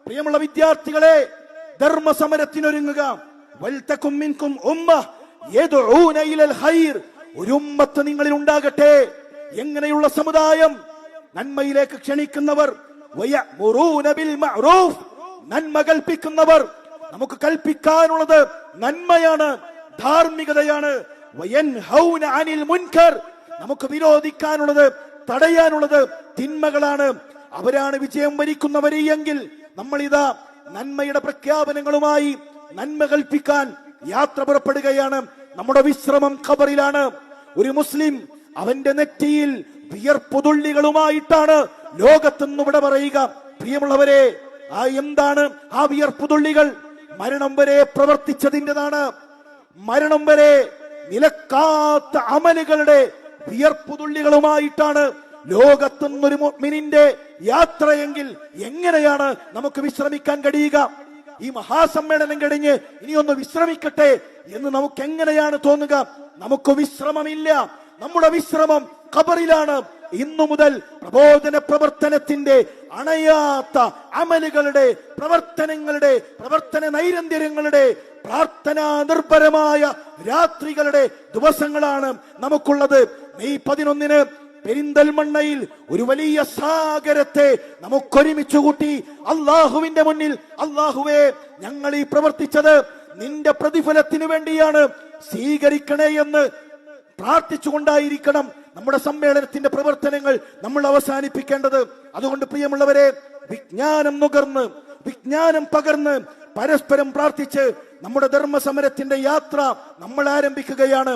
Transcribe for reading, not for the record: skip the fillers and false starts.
പ്രിയമുള്ള വിദ്യാർത്ഥികളെ, ധർമ്മസമരത്തിനൊരുങ്ങുക. വൽതകും മിൻകും ഉമ്മ യദ്ഊന ഇലൽ ഖൈർ. ഒരു ഉമ്മത്ത് നിങ്ങളിൽ ഉണ്ടാകട്ടെ. എങ്ങനെയുള്ള സമുദായം? നന്മയിലേക്ക് ക്ഷണിക്കുന്നവർ. വയഅ്മുറൂന ബിൽ മഅറൂഫ്. നന്മ കൽപ്പിക്കുന്നവർ. നമുക്ക് കൽപ്പിക്കാനുള്ളത് നന്മയാണ്, ധാർമ്മികതയാണ്. വയൻഹൗന അനിൽ മുൻകർ. നമുക്ക് വിരോധിക്കാനുള്ളത്, തടയാനുള്ളത് തിന്മകളാണ്. അവരാണ് വിജയം വരിക്കുന്നവരെ എങ്കിൽ നമ്മൾ ഇതാ നന്മയുടെ പ്രഖ്യാപനങ്ങളുമായി നന്മ കൽപ്പിക്കാൻ യാത്ര പുറപ്പെടുകയാണ്. നമ്മുടെ വിശ്രമം ഖബറിലാണ്. ഒരു മുസ്ലിം അവന്റെ നെറ്റിയിൽ വിയർപ്പുതുള്ളികളുമായിട്ടാണ് ലോകത്തെന്ന് ഇവിടെ പറയുക. പ്രിയമുള്ളവരെ, എന്താണ് ആ വിയർപ്പുതുള്ളികൾ? മരണം വരെ പ്രവർത്തിച്ചതിൻ്റെതാണ്. മരണം വരെ നിലക്കാത്ത അമലുകളുടെ വിയർപ്പുതുള്ളികളുമായിട്ടാണ് ലോകത്തുനിന്നൊരു മുഅ്മിനിന്റെ യാത്രയെങ്കിൽ എങ്ങനെയാണ് നമുക്ക് വിശ്രമിക്കാൻ കഴിയുക? ഈ മഹാസമ്മേളനം കഴിഞ്ഞ് ഇനിയൊന്ന് വിശ്രമിക്കട്ടെ എന്ന് നമുക്ക് എങ്ങനെയാണ് തോന്നുക? നമുക്ക് വിശ്രമമില്ല. നമ്മുടെ വിശ്രമം ഖബറിലാണ്. ഇന്നു മുതൽ പ്രബോധന പ്രവർത്തനത്തിന്റെ അണയാത്ത അമലുകളുടെ, പ്രവർത്തനങ്ങളുടെ, പ്രവർത്തന നൈരന്തര്യങ്ങളുടെ, പ്രാർത്ഥനാ നിർഭരമായ രാത്രികളുടെ ദിവസങ്ങളാണ് നമുക്കുള്ളത്. മെയ് 11 പെരിന്തൽമണ്ണയിൽ ഒരു വലിയ സാഗരത്തെ നമുക്കൊരുമിച്ച് കൂട്ടി അള്ളാഹുവിന്റെ മുന്നിൽ, അള്ളാഹുവേ, ഞങ്ങൾ ഈ പ്രവർത്തിച്ചത് നിന്റെ പ്രതിഫലത്തിന് വേണ്ടിയാണ്, സ്വീകരിക്കണേ എന്ന് പ്രാർത്ഥിച്ചുകൊണ്ടായിരിക്കണം നമ്മുടെ സമ്മേളനത്തിന്റെ പ്രവർത്തനങ്ങൾ നമ്മൾ അവസാനിപ്പിക്കേണ്ടത്. അതുകൊണ്ട് പ്രിയമുള്ളവരെ, വിജ്ഞാനം നുകർന്ന്, വിജ്ഞാനം പകർന്ന്, പരസ്പരം പ്രാർത്ഥിച്ച് നമ്മുടെ ധർമ്മസമരത്തിന്റെ യാത്ര നമ്മൾ ആരംഭിക്കുകയാണ്.